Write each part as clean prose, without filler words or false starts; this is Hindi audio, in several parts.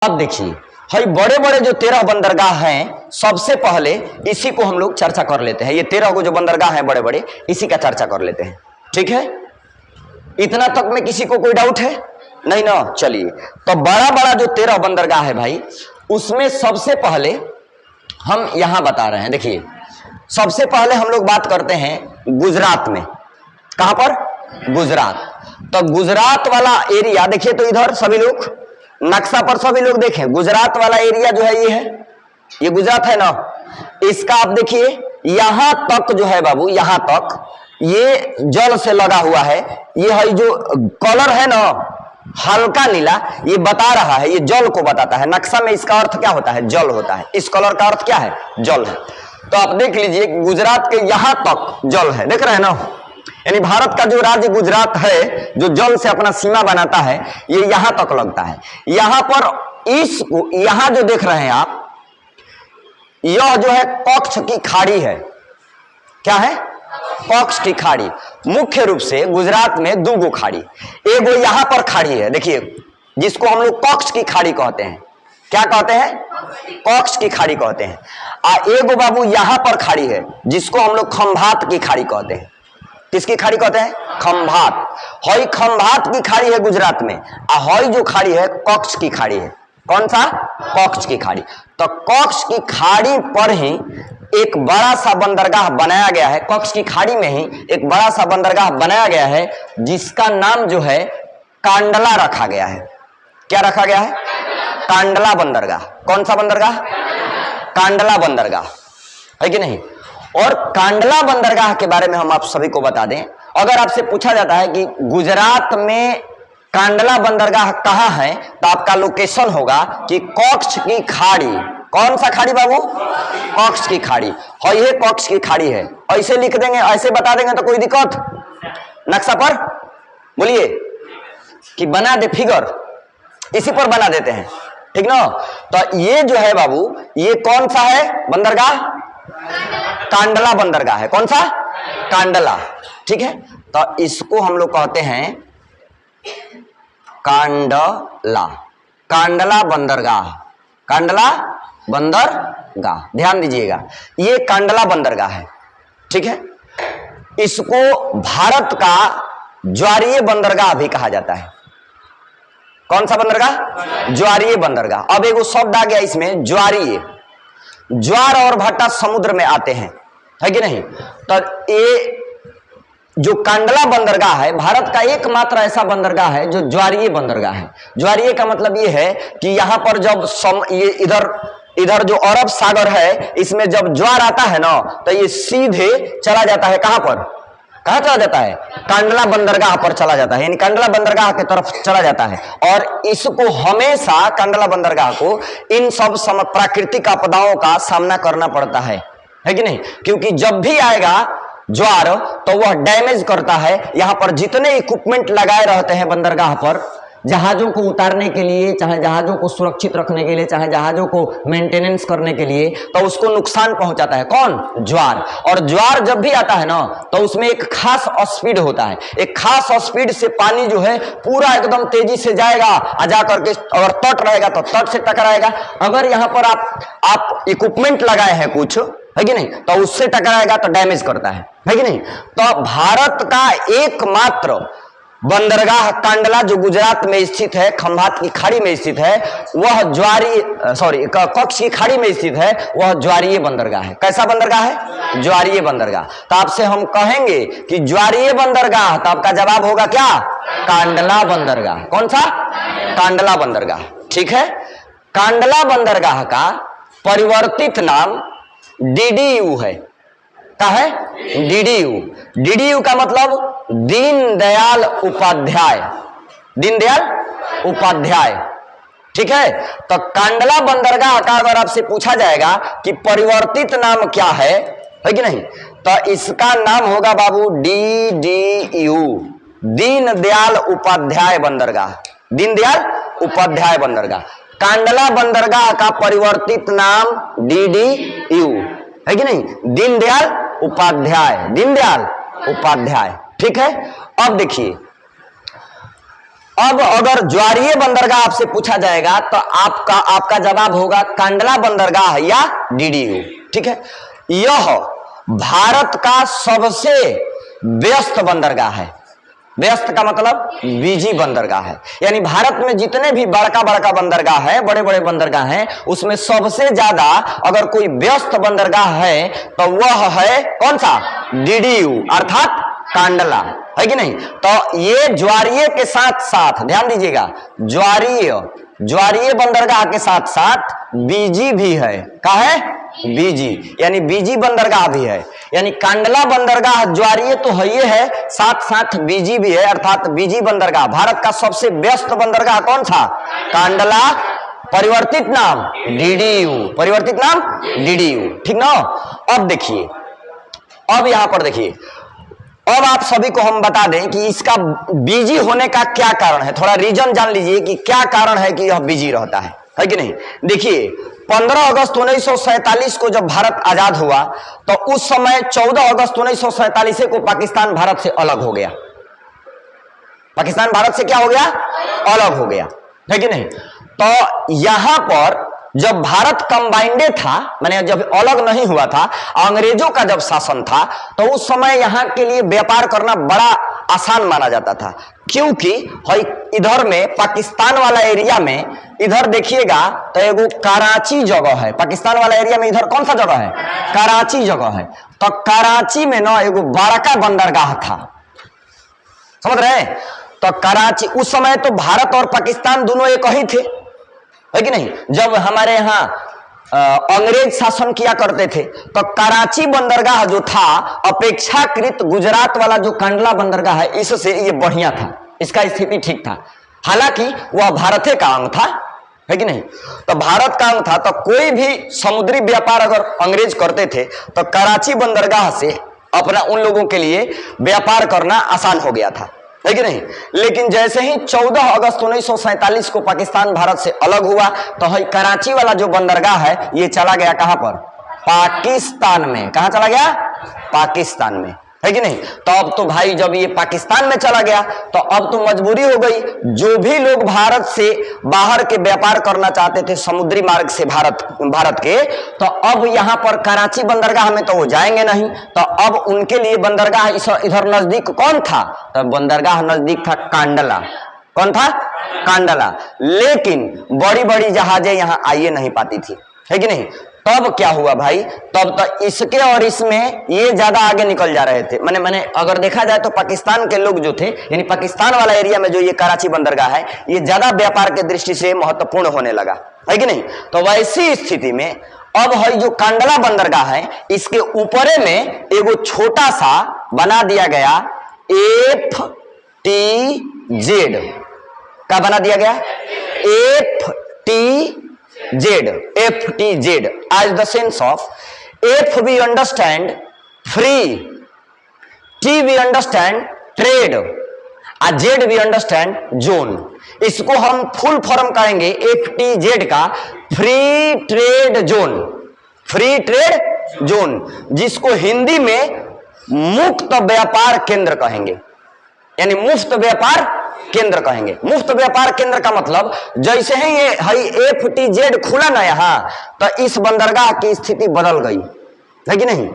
अब देखिए भाई बड़े बड़े जो 13 बंदरगाह हैं, सबसे पहले इसी को हम लोग चर्चा कर लेते हैं। ये 13 को जो बंदरगाह हैं बड़े बड़े, इसी का चर्चा कर लेते हैं। ठीक है, इतना तक में किसी को कोई डाउट है? नहीं ना। चलिए, तो बड़ा बड़ा जो 13 बंदरगाह है भाई, उसमें सबसे पहले हम यहां बता रहे हैं। देखिए, सबसे पहले हम लोग बात करते हैं गुजरात में। कहां पर? गुजरात। तो गुजरात वाला एरिया देखिए, तो इधर सभी लोग नक्शा पर सभी लोग देखें, गुजरात वाला एरिया जो है ये है, ये गुजरात है ना। इसका आप देखिए यहां तक जो है बाबू, यहां तक ये जल से लगा हुआ है। ये है जो कलर है ना हल्का नीला, ये बता रहा है, ये जल को बताता है। नक्शा में इसका अर्थ क्या होता है? जल होता है। इस कलर का अर्थ क्या है? जल है। तो आप देख लीजिए गुजरात के यहां तक जल है, देख रहे हैं ना। यानी भारत का जो राज्य गुजरात है, जो जल से अपना सीमा बनाता है, ये यहां तक लगता है। यहां पर इस यहां जो देख रहे हैं आप, यह जो है कच्छ की खाड़ी है। क्या है? कच्छ की खाड़ी। मुख्य रूप से गुजरात में दो गो खाड़ी, एक वो यहां पर खाड़ी है देखिए, जिसको हम लोग कच्छ की खाड़ी कहते हैं। क्या कहते हैं? कच्छ की खाड़ी कहते हैं। एक बाबू यहां पर खाड़ी है, जिसको हम लोग खंभात की खाड़ी कहते हैं। किसकी खाड़ी कहते हैं? खंभात। हई खंभात की खाड़ी है गुजरात में, हई जो खाड़ी है कच्छ की खाड़ी है। कौन सा? कच्छ की खाड़ी। तो कच्छ की खाड़ी पर ही एक बड़ा सा बंदरगाह बनाया गया है। कच्छ की खाड़ी में ही एक बड़ा सा बंदरगाह बनाया गया है, जिसका नाम जो है कांडला रखा गया है। क्या रखा गया है? कांडला बंदरगाह। कौन सा बंदरगाह? कांडला बंदरगाह, है कि नहीं। और कांडला बंदरगाह के बारे में हम आप सभी को बता दें, अगर आपसे पूछा जाता है कि गुजरात में कांडला बंदरगाह कहां है, तो आपका लोकेशन होगा कि कच्छ की खाड़ी। कौन सा खाड़ी बाबू? कच्छ की खाड़ी। और ये कच्छ की खाड़ी है। ऐसे लिख देंगे, ऐसे बता देंगे तो कोई दिक्कत? नक्शा पर बोलिए कि बना दे फिगर, इसी पर बना देते हैं, ठीक ना। तो ये जो है बाबू, ये कौन सा है बंदरगाह? कांडला बंदरगाह है। कौन सा? कांडला। ठीक है, तो इसको हम लोग कहते हैं कांडला। कांडला बंदरगाह। कांडला बंदरगाह, ध्यान दीजिएगा, ये कांडला बंदरगाह है। ठीक है, इसको भारत का ज्वारीय बंदरगाह भी कहा जाता है। कौन सा बंदरगाह? ज्वारीय बंदरगाह। अब एगो शब्द आ गया इसमें, ज्वारीय। ज्वार और भाटा समुद्र में आते हैं, है कि नहीं। तो ये जो कांडला बंदरगाह है, भारत का एकमात्र ऐसा बंदरगाह है जो ज्वारीय बंदरगाह है। ज्वारीय का मतलब ये है कि यहां पर जब ये इधर जो अरब सागर है, इसमें जब ज्वार आता है ना, तो ये सीधे चला जाता है। कहां पर? कहां चला जाता है? कांडला बंदरगाह पर चला जाता है, यानी कांडला बंदरगाह की तरफ चला जाता है। और इसको हमेशा, कांडला बंदरगाह को, इन सब प्राकृतिक आपदाओं का सामना करना पड़ता है कि नहीं। क्योंकि जब भी आएगा ज्वार तो वह डैमेज करता है। यहां पर जितने इक्विपमेंट लगाए रहते हैं बंदरगाह पर, जहाजों को उतारने के लिए, चाहे जहाजों को सुरक्षित रखने के लिए, चाहे जहाजों को मेंटेनेंस करने के लिए, तो उसको नुकसान पहुंचाता है। कौन? ज्वार। और ज्वार जब भी आता है ना, तो उसमें एक खास स्पीड होता है। एक खास स्पीड से पानी जो है पूरा एकदम तेजी से जाएगा, जा करके अगर तट रहेगा तो तट से टकराएगा। अगर यहां पर आप इक्विपमेंट लगाए हैं कुछ, है कि नहीं, तो उससे टकराएगा तो डैमेज करता है कि नहीं। तो भारत का एकमात्र बंदरगाह कांडला, जो गुजरात में स्थित है, खंभात की खाड़ी में स्थित है, वह कच्छ की खाड़ी में स्थित है, वह ज्वारीय बंदरगाह है। कैसा बंदरगाह है? ज्वारीय बंदरगाह। तो आपसे हम कहेंगे कि ज्वारीय बंदरगाह, तो आपका जवाब होगा क्या? कांडला बंदरगाह। कौन सा? कांडला बंदरगाह। ठीक है, कांडला बंदरगाह का परिवर्तित नाम डीडीयू है। क्या है? डीडीयू। डीडीयू का मतलब दीनदयाल उपाध्याय। दीनदयाल उपाध्याय। ठीक है, तो कांडला बंदरगाह का अगर आपसे पूछा जाएगा कि परिवर्तित नाम क्या है कि नहीं, तो इसका नाम होगा बाबू डीडीयू, दीनदयाल उपाध्याय बंदरगाह। दीनदयाल उपाध्याय बंदरगाह। कांडला बंदरगाह का परिवर्तित नाम डीडीयू, है कि नहीं, दीनदयाल उपाध्याय। दीनदयाल उपाध्याय। ठीक है, अब देखिए, अब अगर ज्वारीय बंदरगाह आपसे पूछा जाएगा तो आपका जवाब होगा कांडला बंदरगाह या डीडीयू। ठीक है, यह भारत का सबसे व्यस्त बंदरगाह है। व्यस्त का मतलब बिजी बंदरगाह है, यानी भारत में जितने भी बड़का बड़का बंदरगाह है, बड़े बड़े बंदरगाह हैं, उसमें सबसे ज्यादा अगर कोई व्यस्त बंदरगाह है तो वह है कौन सा? डीडीयू अर्थात कांडला, है कि नहीं? तो ये ज्वारीय के साथ साथ ध्यान दीजिएगा, ज्वारीय बंदरगाह के साथ साथ बीजी भी है। का है? बीजी, यानी बीजी बंदरगाह भी है। यानी कांडला बंदरगाह ज्वारीय तो है, साथ साथ बीजी भी है, अर्थात बीजी बंदरगाह। भारत का सबसे व्यस्त बंदरगाह कौन था? कांडला, परिवर्तित नाम डीडीयू, परिवर्तित नाम डीडीयू। ठीक ना? अब देखिए, अब यहां पर देखिए, अब आप सभी को हम बता दें कि इसका बिजी होने का क्या कारण है। थोड़ा रीजन जान लीजिए कि क्या कारण है कि यह बिजी रहता है कि नहीं? देखिए, 15 अगस्त 1947 को जब भारत आजाद हुआ तो उस समय 14 अगस्त 1947 को पाकिस्तान भारत से अलग हो गया। पाकिस्तान भारत से क्या हो गया? अलग हो गया, है कि नहीं? तो यहां पर जब भारत कंबाइंडे था, माने जब अलग नहीं हुआ था, अंग्रेजों का जब शासन था, तो उस समय यहां के लिए व्यापार करना बड़ा आसान माना जाता था, क्योंकि इधर में पाकिस्तान वाला एरिया में, इधर देखिएगा तो एगो कराची जगह है। पाकिस्तान वाला एरिया में इधर कौन सा जगह है? कराची जगह है। तो कराची में ना एगो बड़का बंदरगाह था, समझ रहे हैं? तो कराची, उस समय तो भारत और पाकिस्तान दोनों एक ही थे, है कि नहीं? जब हमारे यहां अंग्रेज शासन किया करते थे तो कराची बंदरगाह जो था, अपेक्षाकृत गुजरात वाला जो कांडला बंदरगाह है, इससे ये बढ़िया था, इसका स्थिति ठीक था। हालांकि वह भारत का अंग था, है कि नहीं? तो भारत का अंग था, तो कोई भी समुद्री व्यापार अगर अंग्रेज करते थे तो कराची बंदरगाह से अपना उन लोगों के लिए व्यापार करना आसान हो गया था, है कि नहीं? लेकिन जैसे ही 14 अगस्त 1947 को पाकिस्तान भारत से अलग हुआ तो कराची वाला जो बंदरगाह है ये चला गया कहां पर? पाकिस्तान में। कहां चला गया? पाकिस्तान में, है कि नहीं? तो अब तो भाई जब ये पाकिस्तान में चला गया तो अब तो मजबूरी हो गई, जो भी लोग भारत से बाहर के व्यापार करना चाहते थे समुद्री मार्ग से भारत के, तो अब यहां पर कराची बंदरगाह में तो वो जाएंगे नहीं, तो अब उनके लिए बंदरगाह इधर नजदीक कौन था? तो बंदरगाह नजदीक था कांडला। कौन था? कांडला। लेकिन बड़ी बड़ी जहाजें यहां आइए नहीं पाती थी, है कि नहीं? तब क्या हुआ भाई? तब तो इसके और इसमें ये ज्यादा आगे निकल जा रहे थे। मैंने अगर देखा जाए तो पाकिस्तान के लोग जो थे, यानी पाकिस्तान वाला एरिया में जो ये कराची बंदरगाह है, ये ज्यादा व्यापार के दृष्टि से महत्वपूर्ण होने लगा, है कि नहीं? तो वैसी स्थिति में अब है जो कांडला बंदरगाह है, इसके ऊपरे में एगो छोटा सा बना दिया गया FTZ। क्या बना दिया गया? FTZ as the sense of F we understand free, T we understand trade, Z we understand zone। इसको हम फुल फॉर्म कहेंगे FTZ का free trade zone, free trade zone, जिसको हिंदी में मुक्त व्यापार केंद्र कहेंगे, यानी मुफ्त व्यापार केंद्र कहेंगे। मुफ्त व्यापार केंद्र का मतलब जैसे ही ये FTZ खुला ना यहां, तो इस बंदरगाह की स्थिति बदल गई, है कि नहीं?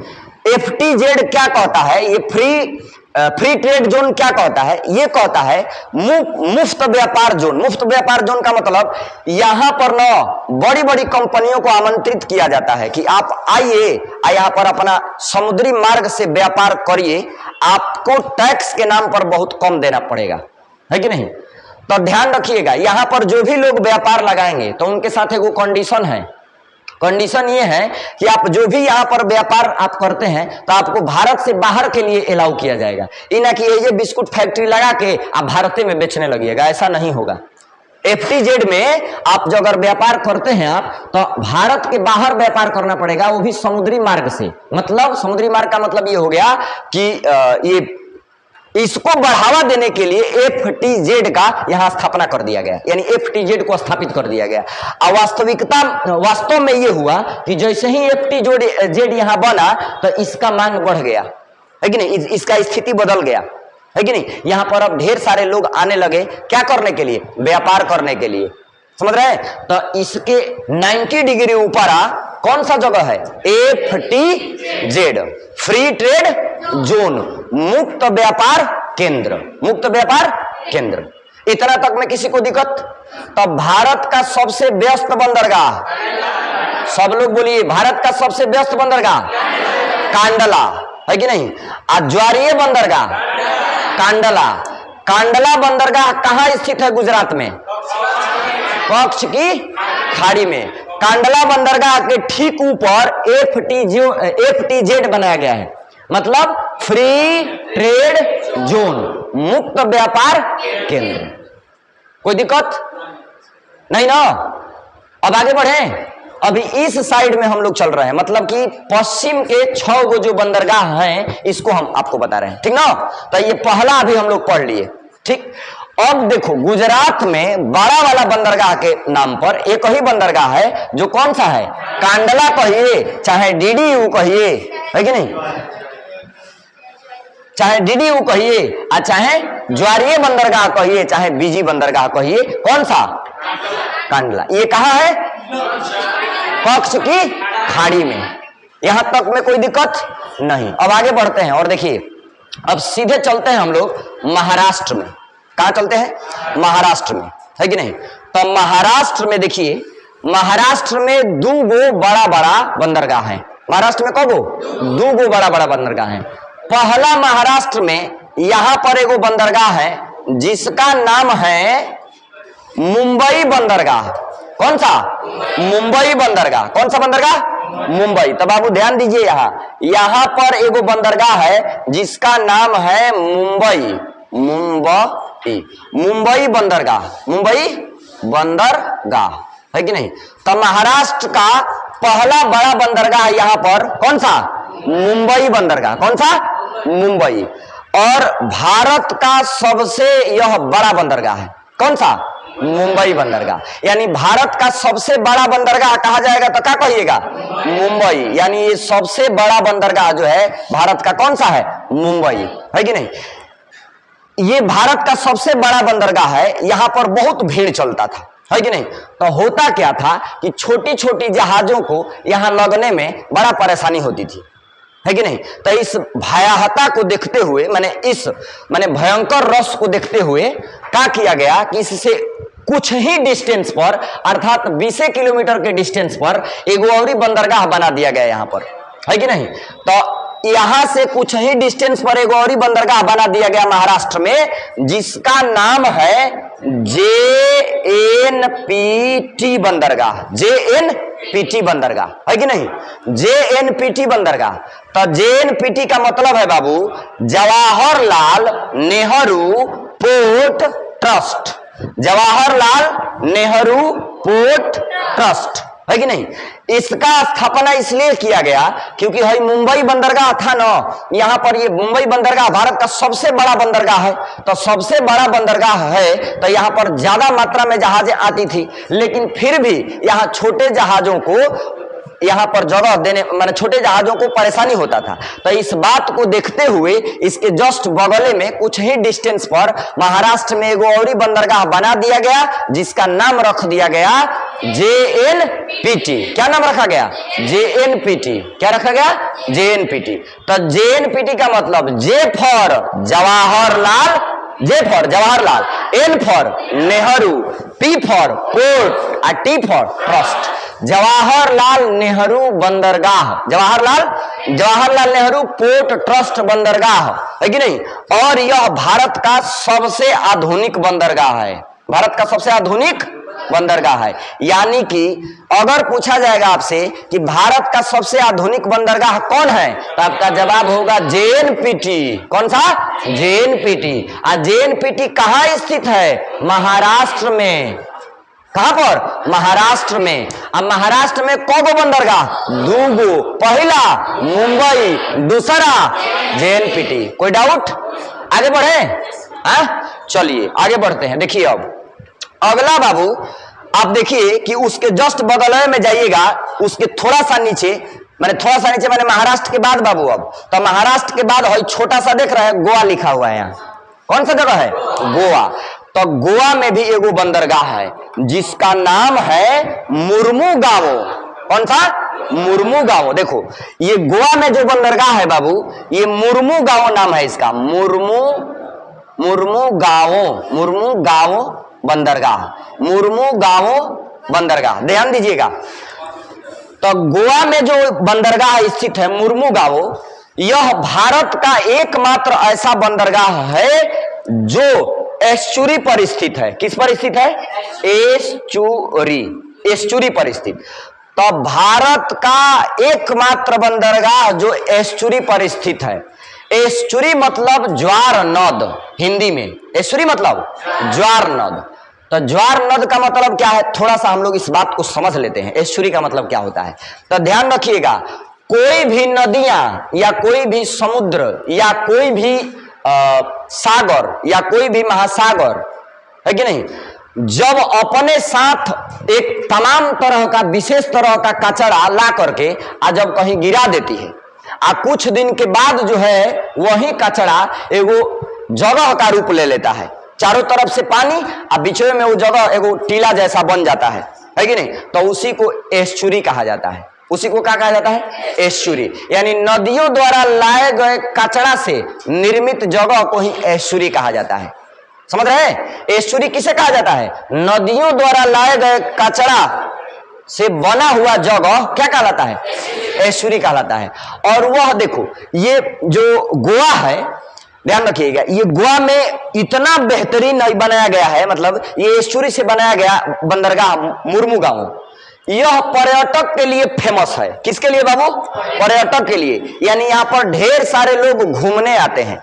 FTZ क्या कहता है? ये फ्री ट्रेड जोन क्या कहता है? ये कहता है मुफ्त व्यापार जोन। मुफ्त व्यापार जोन का मतलब यहां पर ना बड़ी बड़ी कंपनियों को आमंत्रित किया जाता है कि आप आइए, यहां पर अपना समुद्री मार्ग से व्यापार करिए, आपको टैक्स के नाम पर बहुत कम देना पड़ेगा, है कि नहीं? तो ध्यान रखिएगा, यहां पर जो भी लोग व्यापार लगाएंगे तो उनके साथ एक कंडीशन है। कंडीशन ये है कि आप जो भी यहां पर व्यापार आप करते हैं तो आपको भारत से बाहर के लिए अलाउ किया जाएगा। इना कि ये बिस्कुट फैक्ट्री लगा के आप भारत में बेचने लगिएगा, ऐसा नहीं होगा। FTZ में आप जो अगर व्यापार करते हैं आप, तो भारत के बाहर व्यापार करना पड़ेगा, वो भी समुद्री मार्ग से। मतलब समुद्री मार्ग का मतलब ये हो गया कि ये इसको बढ़ावा देने के लिए FTZ का यहां स्थापना कर दिया गया, यानी FTZ को स्थापित कर दिया गया। और वास्तव में ये हुआ कि जैसे ही FTZ यहां बना तो इसका मांग बढ़ गया, है कि नहीं? इसका स्थिति बदल गया। है कि नहीं। यहां पर अब ढेर सारे लोग आने लगे, क्या करने के लिए, व्यापार करने के लिए, समझ रहे हैं। तो इसके 90 डिग्री ऊपर कौन सा जगह है, FTZ, फ्री ट्रेड जोन, मुक्त व्यापार केंद्र, मुक्त व्यापार केंद्र। इतना तक में किसी को दिक्कत। तब भारत का सबसे व्यस्त बंदरगाह, सब लोग बोलिए, भारत का सबसे व्यस्त बंदरगाह कांडला, है कि नहीं। ज्वारीय बंदरगाह कांडला, कांडला बंदरगाह कहां स्थित है, गुजरात में, कच्छ की खाड़ी में। कांडला बंदरगाह के ठीक ऊपर FTZ बनाया गया है, मतलब फ्री ट्रेड जोन, मुक्त व्यापार केंद्र। कोई दिक्कत नहीं ना। अब आगे बढ़े, अभी इस साइड में हम लोग चल रहे हैं, मतलब कि पश्चिम के 6 गो जो बंदरगाह हैं इसको हम आपको बता रहे हैं, ठीक ना। तो ये पहला अभी हम लोग पढ़ लिए, ठीक। अब देखो, गुजरात में बड़ा वाला बंदरगाह के नाम पर एक ही बंदरगाह है, जो कौन सा है, कांडला कहिए, चाहे DDU कहिए, है कि नहीं, चाहे DDU कहिए, और चाहे ज्वारीय बंदरगाह कहिए, चाहे BG बंदरगाह कहिए, कौन सा, कांडला। ये कहां है, कच्छ की खाड़ी में। यहां तक में कोई दिक्कत नहीं। अब आगे बढ़ते हैं और देखिए, अब सीधे चलते हैं हम लोग महाराष्ट्र में। कहां चलते हैं, महाराष्ट्र में, है कि नहीं। तो महाराष्ट्र में देखिए, महाराष्ट्र में 2 गो बड़ा बड़ा बंदरगाह है। महाराष्ट्र में कब गो, 2 गो बड़ा बड़ा बंदरगाह है। पहला महाराष्ट्र में यहां पर एगो बंदरगाह है जिसका नाम है मुंबई बंदरगाह। कौन सा, मुंबई बंदरगाह। कौन सा बंदरगाह, मुंबई। तो बाबू ध्यान दीजिए, यहां पर एगो बंदरगाह है जिसका नाम है मुंबई, मुंबई बंदरगाह, मुंबई बंदरगाह, है कि नहीं। तो महाराष्ट्र का पहला बड़ा बंदरगाह यहां पर कौन सा, मुंबई बंदरगाह। कौन सा, मुंबई। और भारत का सबसे यह बड़ा बंदरगाह है, कौन सा, मुंबई बंदरगाह। यानी भारत का सबसे बड़ा बंदरगाह कहा जाएगा तो क्या कहिएगा, मुंबई। यानी ये सबसे बड़ा बंदरगाह जो है भारत का कौन सा है, मुंबई, है कि नहीं। ये भारत का सबसे बड़ा बंदरगाह है, यहां पर बहुत भीड़ चलता था, है कि नहीं। तो होता क्या था कि छोटी छोटी जहाजों को यहां लगने में बड़ा परेशानी होती थी, है कि नहीं। तो इस भयावहता को देखते हुए, माने भयंकर रस को देखते हुए क्या किया गया कि इससे कुछ ही डिस्टेंस पर, अर्थात 20 किलोमीटर के डिस्टेंस पर एगो और बंदरगाह बना दिया गया यहां पर, है कि नहीं। तो यहां से कुछ ही डिस्टेंस पर एगो और बंदरगाह बना दिया गया महाराष्ट्र में, जिसका नाम है JNPT बंदरगाह, JNPT बंदरगाह, है कि नहीं, JNPT बंदरगाह। तो JNPT का मतलब है बाबू, Jawaharlal Nehru port trust, Jawaharlal Nehru port trust, है कि नहीं। इसका स्थापना इसलिए किया गया क्योंकि भाई मुंबई बंदरगाह था ना, यहां पर ये मुंबई बंदरगाह भारत का सबसे बड़ा बंदरगाह है। तो सबसे बड़ा बंदरगाह है तो यहां पर ज्यादा मात्रा में जहाजें आती थी, लेकिन फिर भी यहां छोटे जहाजों को यहां पर जगह देने, माने छोटे जहाजों को परेशानी होता था। तो इस बात को देखते हुए इसके जस्ट बगले में कुछ ही डिस्टेंस पर महाराष्ट्र में एगो और बंदरगाह बना दिया गया, जिसका नाम रख दिया गया JNPT। क्या नाम रखा गया, JNPT। क्या रखा गया, JNPT। तो JNPT का मतलब J for Jawaharlal, J for Jawaharlal, N for Nehru, P for port और T for trust. Jawaharlal Nehru बंदरगाह, जवाहरलाल नेहरू पोर्ट ट्रस्ट बंदरगाह, है कि नहीं। और यह भारत का सबसे आधुनिक बंदरगाह है, भारत का सबसे आधुनिक बंदरगाह है। यानी कि अगर पूछा जाएगा आपसे कि भारत का सबसे आधुनिक बंदरगाह कौन है, तो आपका जवाब होगा JNPT। कौन सा, JNPT। और JNPT कहां स्थित है, महाराष्ट्र में। कहां पर, महाराष्ट्र में। अब महाराष्ट्र में कौगो बंदरगाह, 2 गो। पहला मुंबई, दूसरा JNPT। कोई डाउट, आगे बढ़े। चलिए आगे बढ़ते हैं। देखिए अब अगला बाबू, आप देखिए कि उसके जस्ट बगल में जाइएगा, उसके थोड़ा सा नीचे, माने महाराष्ट्र के बाद बाबू, अब तो महाराष्ट्र के बाद छोटा सा देख रहे हैं गोवा लिखा हुआ है यहाँ, कौन सा जगह है? गोवा। तो गोवा में भी एगो बंदरगाह है जिसका नाम है मुर्मुगांव। कौन सा? मुर्मुगांव। देखो ये गोवा में जो बंदरगाह है बाबू, ये मुर्मुगांव नाम है इसका। मुर्मुगांव बंदरगाह, मुर्मुगांव बंदरगाह, ध्यान दीजिएगा। तो गोवा में जो बंदरगाह स्थित है मुर्मुगांव, यह भारत का एकमात्र ऐसा बंदरगाह है जो एस्चुरी पर स्थित है। किस पर स्थित है? एस्चुरी पर स्थित। तो भारत का एकमात्र बंदरगाह जो एस्चुरी पर स्थित है। एस्चुरी मतलब ज्वार नद, हिंदी में एस्चुरी मतलब ज्वार नद। तो ज्वार नद का मतलब क्या है, थोड़ा सा हम लोग इस बात को समझ लेते हैं। एस्चुरी का मतलब क्या होता है, तो ध्यान रखिएगा। कोई भी नदियां या कोई भी समुद्र या कोई भी सागर या कोई भी महासागर है कि नहीं, जब अपने साथ एक तमाम तरह का विशेष तरह का कचरा ला करके जब कहीं गिरा देती है, कुछ दिन के बाद जो है वही कचरा एगो जगह का रूप ले लेता है। चारों तरफ से पानी बीच में वो जगह एगो टीला जैसा बन जाता है कि नहीं, तो उसी को एस्चुरी कहा जाता है। उसी को क्या कहा जाता है? एस्चुरी। यानी नदियों द्वारा लाए गए कचरा से निर्मित जगह को ही एस्चुरी कहा जाता है। समझ रहे हैं? एस्चुरी किसे कहा जाता है? नदियों द्वारा लाए गए कचरा से बना हुआ जगह क्या कहलाता है? एस्चुरी कहलाता है। और वह देखो ये जो गोवा है, ध्यान रखिएगा, ये गोवा में इतना बेहतरीन बनाया गया है, मतलब ये एस्चुरी से बनाया गया बंदरगाह मुर्मुगांव, यह पर्यटक के लिए फेमस है। किसके लिए बाबू? पर्यटक के लिए। यानी यहाँ पर ढेर सारे लोग घूमने आते हैं।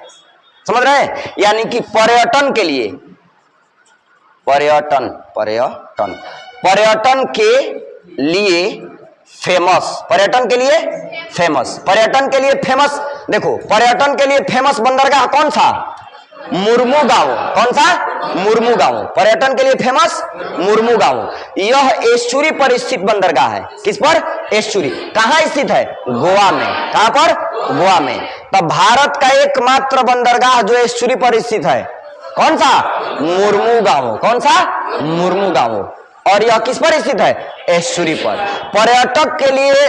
समझ रहे हैं? यानी कि पर्यटन के लिए, पर्यटन के लिए फेमस, पर्यटन के लिए फेमस, पर्यटन के लिए फेमस। देखो पर्यटन के लिए फेमस बंदरगाह कौन सा? मुर्मुगांव। कौन सा? मुर्मुगांव। पर्यटन के लिए फेमस मुर्मुगांव। यह एस्चुरी पर स्थित बंदरगाह है। किस पर? एस्चुरी। कहां स्थित है? गोवा में। कहां पर? गोवा में। तो भारत का एकमात्र बंदरगाह जो एस्चुरी पर स्थित है, कौन सा? मुर्मुगांव। कौन सा? मुर्मुगांव। और यह किस पर स्थित है? एस्चुरी पर। पर्यटक के लिए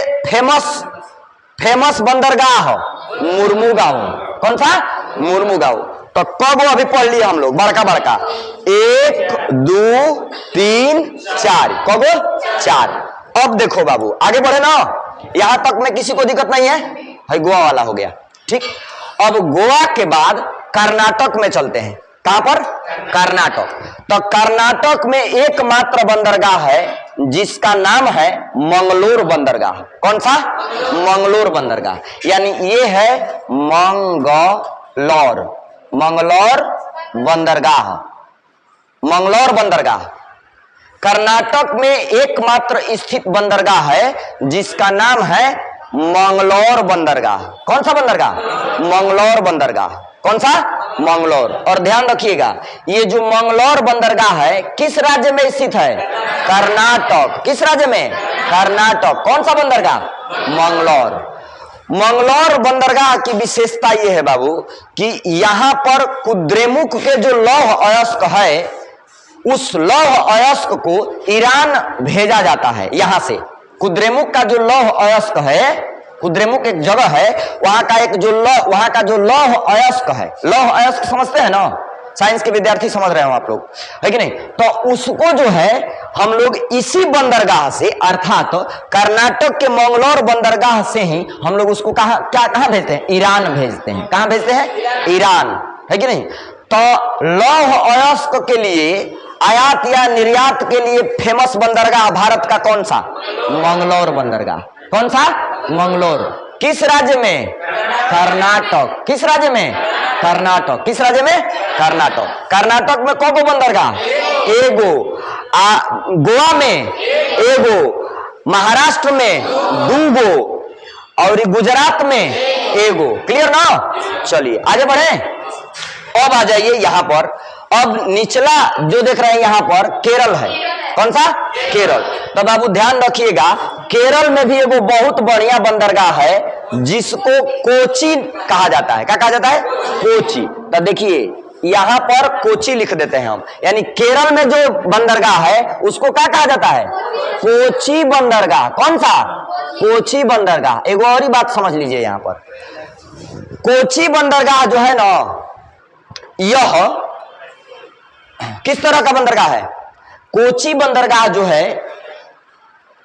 फेमस बंदरगाह मुर्मुगांव। कौन सा? मुर्मुगांव। तो कब अभी पढ़ लिया हम लोग बड़का बड़का, 1 2 3 4, कब? 4। अब देखो बाबू आगे बढ़े ना, यहां तक में किसी को दिक्कत नहीं है? गोवा वाला हो गया, ठीक। अब गोवा के बाद कर्नाटक में चलते हैं। कहां पर? कर्नाटक। तो कर्नाटक में एकमात्र बंदरगाह है जिसका नाम है मंगलोर बंदरगाह। कौन सा? मंगलोर बंदरगाह। यानी ये है मंगलोर बंदरगाह। मंगलोर बंदरगाह कर्नाटक में एकमात्र स्थित बंदरगाह है जिसका नाम है मंगलोर बंदरगाह। कौन सा बंदरगाह? मंगलोर बंदरगाह। कौन सा? मंगलोर। और ध्यान रखिएगा, ये जो मंगलोर बंदरगाह है किस राज्य में स्थित है? कर्नाटक। किस राज्य में? कर्नाटक। कौन सा बंदरगाह? मंगलोर। मंगलोर बंदरगाह की विशेषता यह है बाबू कि यहां पर कुद्रेमुख के जो लौह अयस्क है, उस लौह अयस्क को ईरान भेजा जाता है। यहां से कुद्रेमुख का जो लौह अयस्क है, कुद्रेमुख एक जगह है, वहां का जो लौह अयस्क है, लौह अयस्क समझते हैं ना, साइंस के विद्यार्थी समझ रहे हो आप लोग, है कि नहीं? तो उसको जो है हम लोग इसी बंदरगाह से, अर्थात कर्नाटक के मंगलोर बंदरगाह से ही हम लोग उसको कहां भेजते हैं? ईरान भेजते हैं। कहां भेजते हैं? ईरान, है कि नहीं? तो लौह अयस्क के लिए आयात या निर्यात के लिए फेमस बंदरगाह भारत का कौन सा? मंगलोर बंदरगाह। कौन सा? मंगलोर। किस राज्य में? कर्नाटक। किस राज्य में? कर्नाटक। किस राज्य में? कर्नाटक। कर्नाटक में कौन बंदरगाह? एगो। गोवा में एगो, महाराष्ट्र में 2 और गुजरात में एगो। क्लियर ना? चलिए आगे बढ़े। अब आ जाइए यहां पर। अब निचला जो देख रहे हैं यहां पर केरल है। कौन सा? केरल। तो बाबू ध्यान रखिएगा, केरल में भी एगो बहुत बढ़िया बंदरगाह है जिसको कोची कहा जाता है। क्या कहा जाता है? कोची। तो देखिए यहां पर कोची लिख देते हैं हम, यानी केरल में जो बंदरगाह है उसको क्या कहा जाता है? कोची बंदरगाह। कौन सा? कोची बंदरगाह। एक और ही बात समझ लीजिए, यहां पर कोची बंदरगाह जो है ना, यह किस तरह का बंदरगाह है? कोची बंदरगाह जो है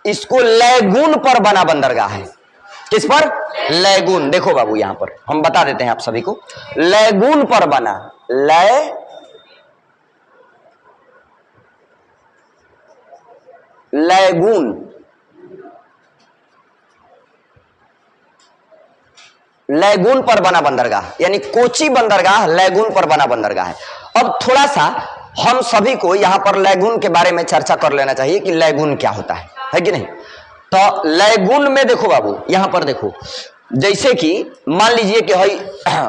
इसको लैगून पर बना बंदरगाह है। किस पर? लैगून। देखो बाबू, यहां पर हम बता देते हैं आप सभी को, लैगून पर बना, लैगून, लैगून पर बना बंदरगाह, यानी कोची बंदरगाह लैगून पर बना बंदरगाह है। अब थोड़ा सा हम सभी को यहां पर लैगून के बारे में चर्चा कर लेना चाहिए कि लैगून क्या होता है कि नहीं। तो लैगून में देखो बाबू, यहां पर देखो, जैसे कि मान लीजिए कि हई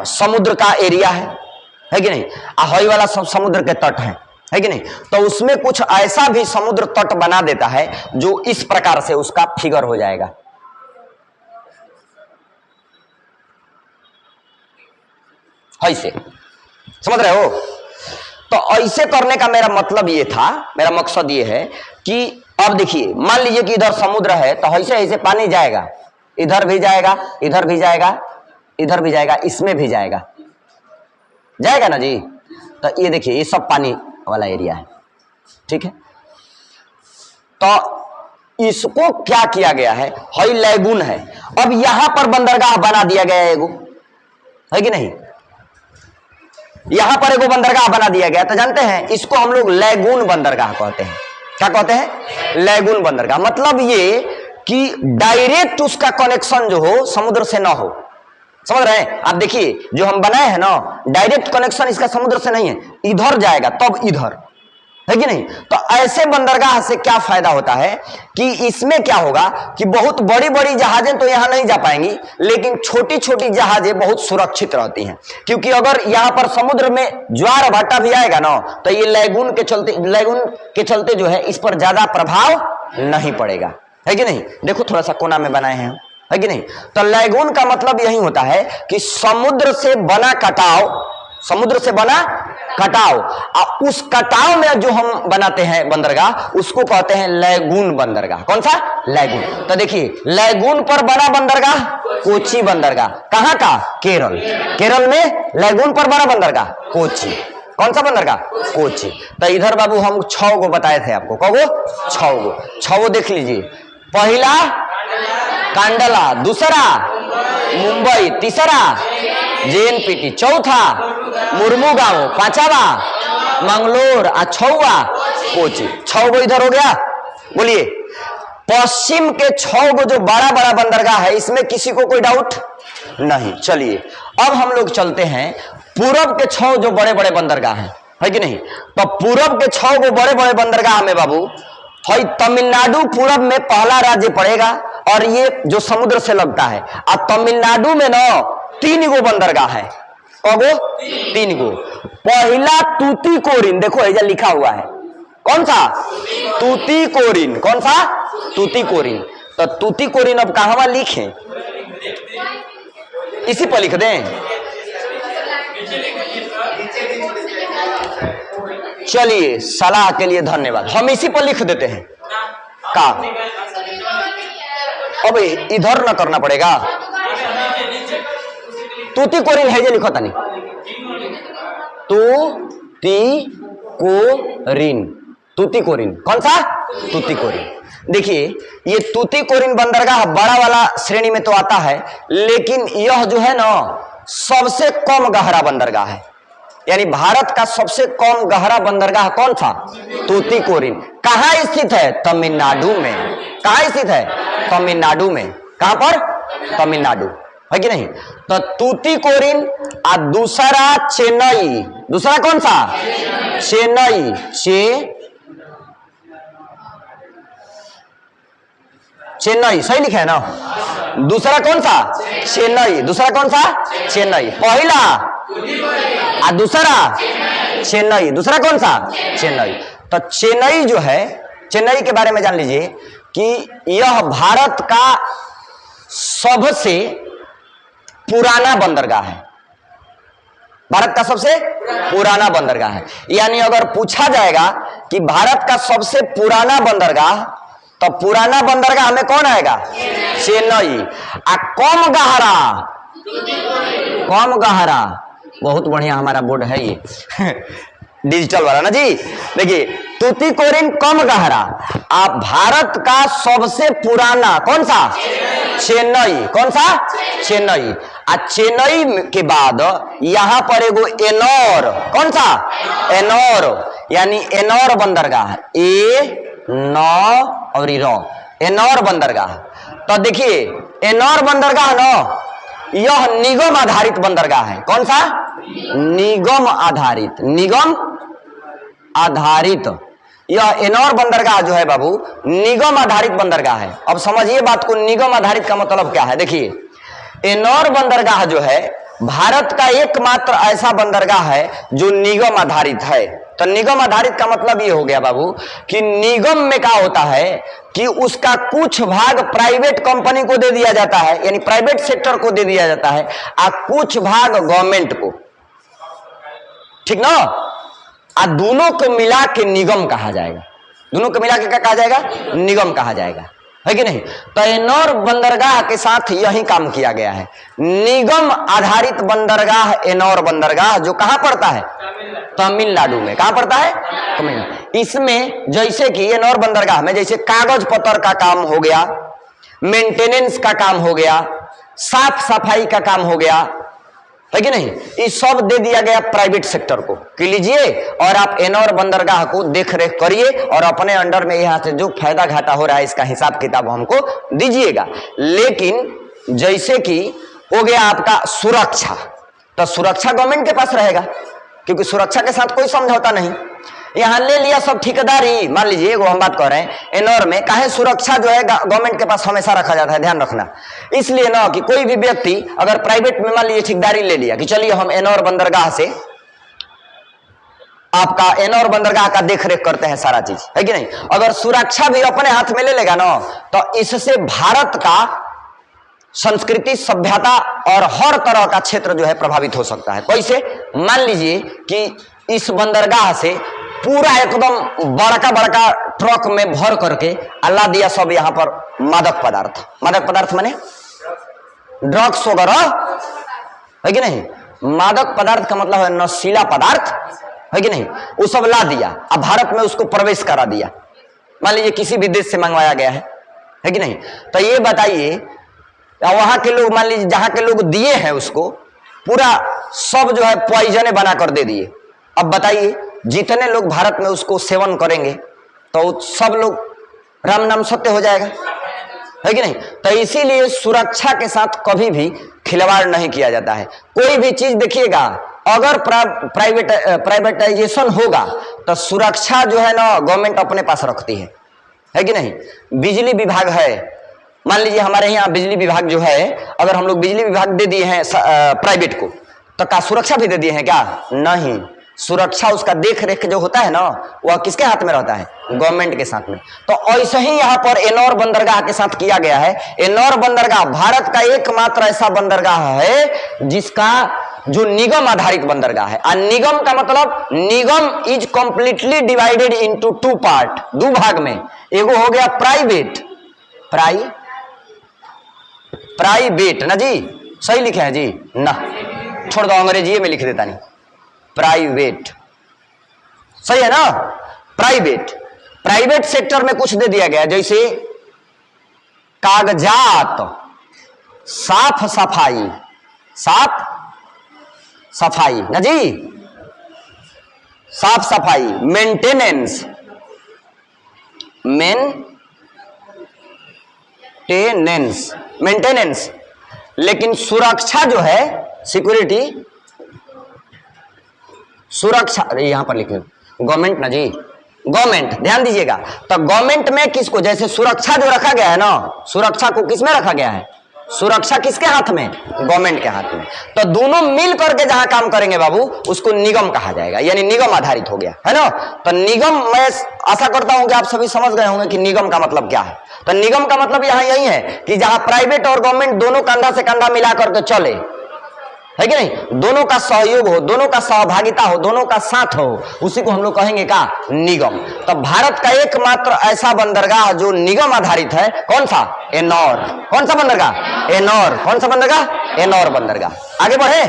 समुद्र का एरिया है कि नहीं, हई वाला सब समुद्र के तट है कि नहीं, तो उसमें कुछ ऐसा भी समुद्र तट बना देता है जो इस प्रकार से उसका फिगर हो जाएगा। ऐसे समझ रहे हो? तो ऐसे करने का मेरा मतलब ये था, मेरा मकसद ये है कि अब देखिए, मान लीजिए कि इधर समुद्र है, तो ऐसे ऐसे पानी जाएगा, इधर भी जाएगा, इधर भी जाएगा, इधर भी जाएगा, इसमें भी जाएगा, जाएगा ना जी। तो ये देखिए, ये सब पानी वाला एरिया है, ठीक है। तो इसको क्या किया गया है? हई लैगून है। अब यहां पर बंदरगाह बना दिया गया है, एगो, है कि नहीं, यहां पर एगो बंदरगाह बना दिया गया। तो जानते हैं इसको हम लोग लैगून बंदरगाह कहते हैं। क्या कहते हैं? लैगून बंदरगाह। मतलब ये कि डायरेक्ट उसका कनेक्शन जो हो समुद्र से ना हो। समझ रहे हैं आप? देखिए, जो हम बनाए हैं ना, डायरेक्ट कनेक्शन इसका समुद्र से नहीं है, इधर जाएगा तब इधर, है कि नहीं। तो ऐसे बंदरगाह से क्या फायदा होता है कि इसमें क्या होगा कि बहुत बड़ी बड़ी जहाजें तो यहां नहीं जा पाएंगी, लेकिन छोटी छोटी जहाजें बहुत सुरक्षित रहती हैं, क्योंकि अगर यहां पर समुद्र में ज्वार भाटा भी आएगा ना, तो ये लैगून के चलते जो है इस पर ज्यादा प्रभाव नहीं पड़ेगा, है कि नहीं। देखो, थोड़ा सा कोना में बनाए हैं, है कि नहीं। तो लैगून का मतलब यही होता है कि समुद्र से बना कटाव, समुद्र से बना कटाव, और उस कटाव में जो हम बनाते हैं बंदरगाह, उसको कहते हैं लैगून बंदरगाह। कौन सा? लैगून। तो देखिए, लैगून पर बना बंदरगाह कोची बंदरगाह। कहां का? केरल। केरल में लैगून पर बना बंदरगाह कोची। कौन सा बंदरगाह? कोची। तो इधर बाबू हम 6 गो बताए थे आपको। कौन? 6 गो देख लीजिए। पहला कांडला, दूसरा मुंबई, तीसरा JNPT, चौथा मुर्मुगांव, पांचवा मंगलोर, और 6वां कोची। 6 गो इधर हो गया। बोलिए, पश्चिम के 6 गो जो बड़ा बड़ा बंदरगाह है, इसमें किसी को कोई डाउट नहीं। चलिए, अब हम लोग चलते हैं पूरब के 6 जो बड़े बड़े बंदरगाह हैं, है कि नहीं। तो पूरब के 6 गो बड़े बड़े बंदरगाह में बाबू, है तमिलनाडु पूरब में पहला राज्य पड़ेगा, और ये जो समुद्र से लगता है। और तमिलनाडु में ना 3 गो बंदरगाह है। कौगो? 3 गो। पहला तूतीकोरिन, देखो ऐसा लिखा हुआ है। कौन सा? तूतीकोरिन। कौन सा? तूतीकोरिन। तो तूतीकोरिन अब कहां लिखे? इसी पर लिख दें। चलिए, सलाह के लिए धन्यवाद, हम इसी पर लिख देते हैं। का अब इधर ना करना पड़ेगा। तूतीकोरिन है जो लिखो तनी, तूतीकोरिन, तूतीकोरिन। कौन सा? तूतीकोरिन। देखिए, ये तूतीकोरिन बंदरगाह बड़ा वाला श्रेणी में तो आता है, लेकिन यह जो है ना सबसे कम गहरा बंदरगाह है। यानी भारत का सबसे कम गहरा बंदरगाह कौन था? तूतीकोरिन। कहां स्थित है? तमिलनाडु में। कहां स्थित है? तमिलनाडु में। कहां पर? तमिलनाडु, है कि नहीं। तो तूतीकोरिन, और दूसरा चेन्नई। दूसरा कौन सा? चेन्नई। चेन्नई सही लिखा है ना। दूसरा कौन सा? चेन्नई। दूसरा कौन सा? चेन्नई। पहला और दूसरा चेन्नई। दूसरा कौन सा? चेन्नई। तो चेन्नई जो है, चेन्नई के बारे में जान लीजिए कि यह भारत का सबसे पुराना बंदरगाह है। भारत का सबसे पुराना बंदरगाह है। यानी अगर पूछा जाएगा कि भारत का सबसे पुराना बंदरगाह, तो पुराना बंदरगाह में कौन आएगा? चेन्नई। कम गहरा, कम गहरा, बहुत बढ़िया हमारा बोर्ड है ये डिजिटल वाला ना जी। देखिए तूतीकोरिन कम गहरा। आप भारत का सबसे पुराना कौन सा? चेन्नई। कौन सा? चेन्नई। चेन्नई के बाद यहां पर एगो एनोर, कौन सा? एनोर, यानी एनोर बंदरगाह, ए-नौ और रो, एनोर बंदरगाह। तो देखिए एनोर बंदरगाह न, यह निगम आधारित बंदरगाह है। कौन सा? निगम आधारित, निगम आधारित। यह एनोर बंदरगाह जो है बाबू निगम आधारित बंदरगाह है। अब समझिए बात को, निगम आधारित का मतलब क्या है। देखिए एनोर बंदरगाह जो है भारत का एकमात्र ऐसा बंदरगाह है जो निगम आधारित है। तो निगम आधारित का मतलब ये हो गया बाबू कि निगम में क्या होता है कि उसका कुछ भाग प्राइवेट कंपनी को दे दिया जाता है, यानी प्राइवेट सेक्टर को दे दिया जाता है, और कुछ भाग गवर्नमेंट को, ठीक ना। दोनों को मिला के निगम कहा जाएगा। दोनों को मिला के क्या कहा जाएगा? निगम कहा जाएगा, है कि नहीं। तो एनोर बंदरगाह के साथ यही काम किया गया है। निगम आधारित बंदरगाह एनोर बंदरगाह, जो कहां पड़ता है? तमिलनाडु में। कहां पड़ता है? तमिलनाडु। इसमें जैसे कि एनोर बंदरगाह में जैसे कागज पत्र का काम हो गया, मेंटेनेंस का काम हो गया, साफ सफाई का काम हो गया, है कि नहीं, ये सब दे दिया गया प्राइवेट सेक्टर को कि लीजिए और आप एनोर बंदरगाह को देख रेख करिए और अपने अंडर में यहाँ से जो फायदा घाटा हो रहा है इसका हिसाब किताब हमको दीजिएगा। लेकिन जैसे कि हो गया आपका सुरक्षा, तो सुरक्षा गवर्नमेंट के पास रहेगा क्योंकि सुरक्षा के साथ कोई समझौता नहीं। यहाँ ले लिया सब ठेकेदारी। मान लीजिए वो हम बात कर रहे हैं एनोर में काहे सुरक्षा जो है गवर्नमेंट के पास हमेशा रखा जाता है, ध्यान रखना। इसलिए ना कि कोई भी व्यक्ति अगर प्राइवेट में मान लीजिए ठेकेदारी ले लिया कि चलिए हम एनोर बंदरगाह से आपका एनोर बंदरगाह का देख रेख करते हैं सारा चीज, है कि नहीं। अगर सुरक्षा भी अपने हाथ में ले लेगा ना तो इससे भारत का संस्कृति, सभ्यता और हर तरह का क्षेत्र जो है प्रभावित हो सकता है। कैसे? मान लीजिए कि इस बंदरगाह से पूरा एकदम बड़का बड़का ट्रक में भर करके अल्लाह दिया सब यहां पर मादक पदार्थ, मादक पदार्थ माने ड्रग्स वगैरह, है कि नहीं। मादक पदार्थ का मतलब है नशीला पदार्थ, है कि नहीं। वो सब ला दिया, अब भारत में उसको प्रवेश करा दिया। मान लीजिए किसी भी देश से मंगवाया गया है कि नहीं। तो ये बताइए वहां के लोग, मान लीजिए जहां के लोग दिए हैं उसको पूरा सब जो है पॉइजन बनाकर दे दिए। अब बताइए जितने लोग भारत में उसको सेवन करेंगे तो सब लोग राम नाम सत्य हो जाएगा, है कि नहीं। तो इसीलिए सुरक्षा के साथ कभी भी खिलवाड़ नहीं किया जाता है। कोई भी चीज देखिएगा अगर प्राइवेटाइजेशन होगा तो सुरक्षा जो है ना गवर्नमेंट अपने पास रखती है कि नहीं। बिजली विभाग है, मान लीजिए हमारे यहाँ बिजली विभाग जो है, अगर हम लोग बिजली विभाग दे दिए हैं प्राइवेट को तो क्या सुरक्षा भी दे दिए हैं क्या? नहीं। सुरक्षा उसका देख रेख जो होता है ना वह किसके हाथ में रहता है? गवर्नमेंट के साथ में। तो ऐसे ही यहाँ पर एनोर बंदरगाह के साथ किया गया है। एनोर बंदरगाह भारत का एकमात्र ऐसा बंदरगाह है जिसका जो निगम आधारित बंदरगाह है। और निगम का मतलब निगम is completely divided into two part, दो भाग में। एगो हो गया प्राइवेट, प्राइवेट ना जी, सही लिखे हैं जी ना, छोड़ दो अंग्रेजी में लिख देता नहीं, प्राइवेट सही है ना। प्राइवेट सेक्टर में कुछ दे दिया गया जैसे कागजात, साफ सफाई ना जी, साफ सफाई, मेंटेनेंस। लेकिन सुरक्षा जो है, सिक्योरिटी, सुरक्षा, यहां पर लिखे गवर्नमेंट ना जी, गवर्नमेंट, ध्यान दीजिएगा। तो गवर्नमेंट में किसको, जैसे सुरक्षा जो रखा गया है ना, सुरक्षा को किसमें रखा गया है? सुरक्षा किसके हाथ में? गवर्नमेंट के हाथ में। तो दोनों मिल करके जहां काम करेंगे बाबू उसको निगम कहा जाएगा, यानी निगम आधारित हो गया, है ना। तो निगम, मैं आशा करता हूं कि आप सभी समझ गए होंगे कि निगम का मतलब क्या है। तो निगम का मतलब यहां यही है कि जहां प्राइवेट और गवर्नमेंट दोनों कंधा से कंधा मिला करके चले, है कि नहीं, दोनों का सहयोग हो, दोनों का सहभागिता हो, दोनों का साथ हो, उसी को हम लोग कहेंगे क्या, निगम। तो भारत का एकमात्र ऐसा बंदरगाह जो निगम आधारित है, कौन सा, एनौर। कौन सा बंदरगाह, एनौर। कौन सा बंदरगाह, एनौर बंदरगाह। आगे बढ़े,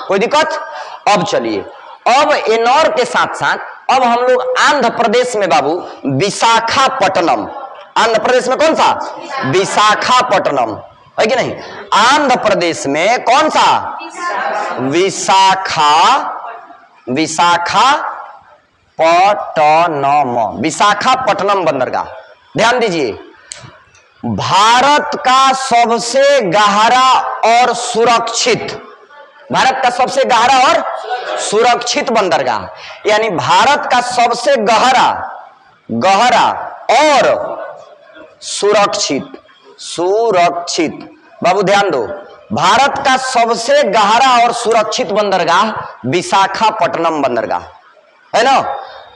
कोई दिक्कत। अब चलिए, अब एनौर के साथ साथ अब हम लोग आंध्र प्रदेश में बाबू विशाखापट्टनम, आंध्र प्रदेश में कौन सा, विशाखापट्टनम, है कि नहीं, आंध्र प्रदेश में कौन सा, विशाखापट्टनम बंदरगाह। ध्यान दीजिए, भारत का सबसे गहरा और सुरक्षित, भारत का सबसे गहरा और सुरक्षित बंदरगाह, यानी भारत का सबसे गहरा और सुरक्षित बाबू ध्यान दो, भारत का सबसे गहरा और सुरक्षित बंदरगाह विशाखापट्टनम बंदरगाह है ना।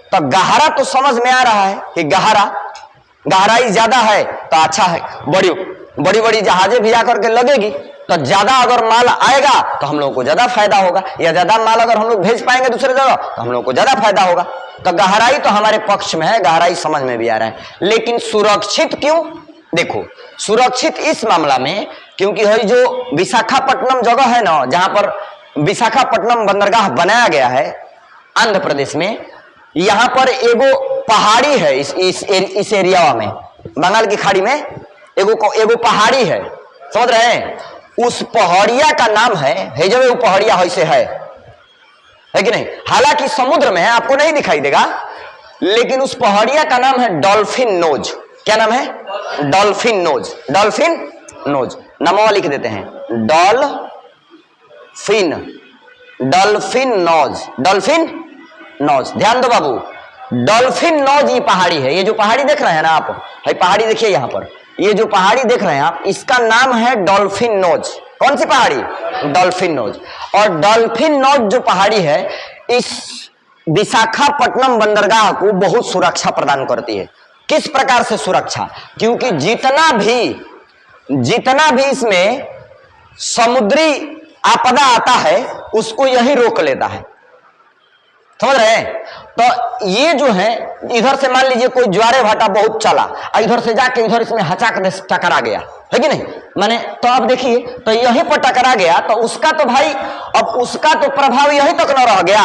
तो गहरा तो समझ में आ रहा है कि गहराई ज्यादा है तो अच्छा है, बड़ी बड़ी जहाजें भी आकर के लगेगी तो ज्यादा अगर माल आएगा तो हम लोगों को ज्यादा फायदा होगा, या ज्यादा माल अगर हम लोग भेज पाएंगे दूसरे जगह तो हम लोगों को ज्यादा फायदा होगा। तो गहराई तो हमारे पक्ष में है, गहराई समझ में भी आ रहा है, लेकिन सुरक्षित क्यों। देखो, सुरक्षित इस मामला में क्योंकि है जो विशाखापट्टनम जगह है ना, जहां पर विशाखापट्टनम बंदरगाह बनाया गया है आंध्र प्रदेश में, यहां पर एगो पहाड़ी है, इस एरिया में, बंगाल की खाड़ी में एगो पहाड़ी है, समझ रहे हैं। उस पहाड़िया का नाम है जब वो पहाड़िया ऐसे है कि नहीं, हालांकि समुद्र में है, आपको नहीं दिखाई देगा, लेकिन उस पहाड़िया का नाम है डॉल्फिन नोज। क्या नाम है, डॉल्फिन नोज। डॉल्फिन नोज नामवा लिख देते हैं, डॉल्फिन नोज। ध्यान दो बाबू, डॉल्फिन नोज ये पहाड़ी है, ये जो पहाड़ी देख रहे हैं ना आप, है पहाड़ी देखिए यहां पर, ये जो पहाड़ी देख रहे हैं आप, इसका नाम है डॉल्फिन नोज। कौन सी पहाड़ी, डॉल्फिन नोज। और डॉल्फिन नोज जो पहाड़ी है, इस विशाखापट्टनम बंदरगाह को बहुत सुरक्षा प्रदान करती है। किस प्रकार से सुरक्षा, क्योंकि जितना भी इसमें समुद्री आपदा आता है उसको यही रोक लेता है, समझ रहे हैं। तो ये जो है, इधर से मान लीजिए कोई ज्वारे भाटा बहुत चला और इधर से जाके इधर इसमें हचाक दे टकरा गया, है कि नहीं, माने तो आप देखिए, तो यहीं पर टकरा गया तो उसका तो भाई, अब उसका तो प्रभाव यहीं तक न रह गया,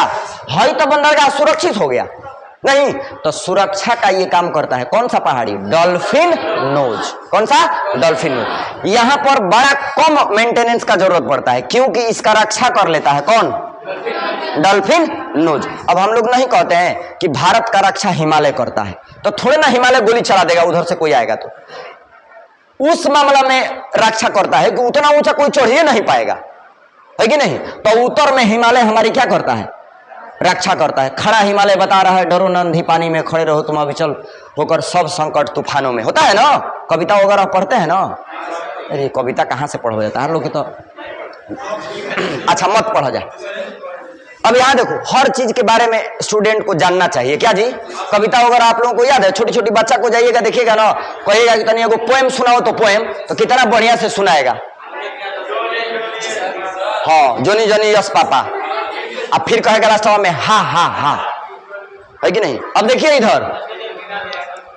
है तो बंदरगाह सुरक्षित हो गया नहीं। तो सुरक्षा का ये काम करता है कौन सा पहाड़ी, डॉल्फिन नोज। कौन सा, डॉल्फिन नोज। यहां पर बड़ा कम मेंटेनेंस का जरूरत पड़ता है, क्योंकि इसका रक्षा कर लेता है कौन, डॉल्फिन नोज। अब हम लोग नहीं कहते हैं कि भारत का रक्षा हिमालय करता है, तो थोड़े ना हिमालय गोली चला देगा उधर से कोई आएगा तो, उस मामला में रक्षा करता है कि उतना ऊंचा कोई चढ़ ही नहीं पाएगा, है कि नहीं। तो उत्तर में हिमालय हमारी क्या करता है, रक्षा करता है। खड़ा हिमालय बता रहा है, डरो नंदी पानी में खड़े रहो तुम अविचल होकर सब संकट तूफानों में, होता है ना, कविता वगैरह पढ़ते हैं ना। अरे कविता कहां से पढ़ जाता है लोग तो, अच्छा मत पढ़ा जाए। अब यहाँ देखो, हर चीज के बारे में स्टूडेंट को जानना चाहिए, क्या जी, कविता वगैरह आप लोगों को याद है, छोटी छोटी बच्चा को जाइएगा देखिएगा ना, कहिएगा कि तनी एगो पोएम सुनाओ, तो पोएम तो कितना बढ़िया से सुनाएगा, हाँ जोनी जोनी यस पापा, अब फिर कहेगा रास्ता में हा हा हा, है कि नहीं। अब देखिए इधर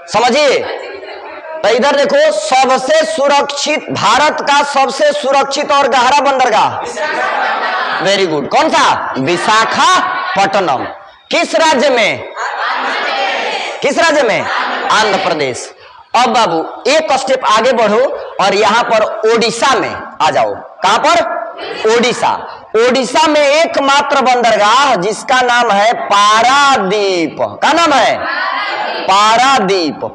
समझिए, तो इधर देखो, सबसे सुरक्षित, भारत का सबसे सुरक्षित और गहरा बंदरगाह, वेरी गुड, कौन सा, विशाखापट्टनम। किस राज्य में, आंध्र प्रदेश। अब बाबू एक स्टेप आगे बढ़ो और यहां पर ओडिशा में आ जाओ। कहां पर, ओडिशा में एकमात्र बंदरगाह जिसका नाम है पारादीप। क्या नाम है, पारादीप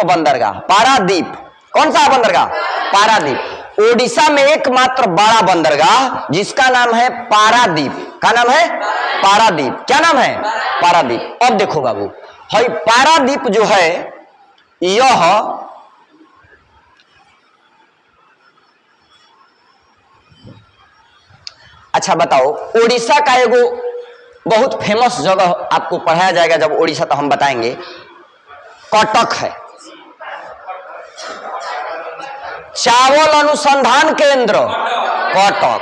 बंदरगाह, पारादीप। कौन सा बंदरगाह, पारादीप। ओडिशा में एकमात्र बड़ा बंदरगाह जिसका नाम है पारादीप। क्या नाम है, पारादीप। क्या नाम है, पारादीप। अब देखो बाबू, है पारादीप जो है, यह अच्छा बताओ, ओडिशा का एगो बहुत फेमस जगह आपको पढ़ाया जाएगा जब ओडिशा, तो हम बताएंगे, कटक है, चावल अनुसंधान केंद्र कटक।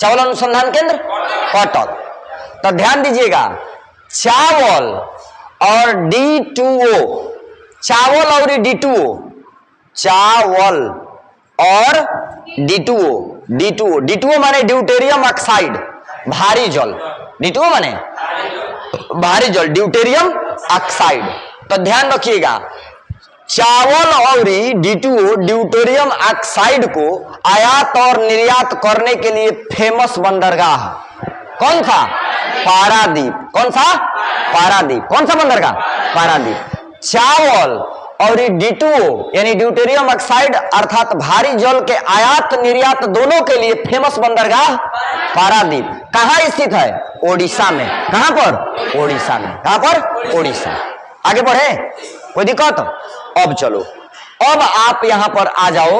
चावल अनुसंधान केंद्र कटक। तो ध्यान दीजिएगा, चावल और D2O, चावल और D2O, चावल और D2O माने ड्यूटेरियम ऑक्साइड, भारी जल। D2O माने भारी जल, ड्यूटेरियम ऑक्साइड। तो ध्यान रखिएगा, चावल और D2O ड्यूटेरियम ऑक्साइड को आयात और निर्यात करने के लिए फेमस बंदरगाह कौन सा? पारादीप। कौन सा? पारादीप। कौन सा बंदरगाह? पारादीप। चावल और D2O यानी ड्यूटेरियम ऑक्साइड अर्थात भारी जल के आयात निर्यात दोनों के लिए फेमस बंदरगाह पारादीप कहां स्थित है? ओडिशा में। कहां पर? ओडिशा में। कहां पर? ओडिशा। आगे बढ़े, कोई दिक्कत? अब चलो, अब आप यहां पर आ जाओ।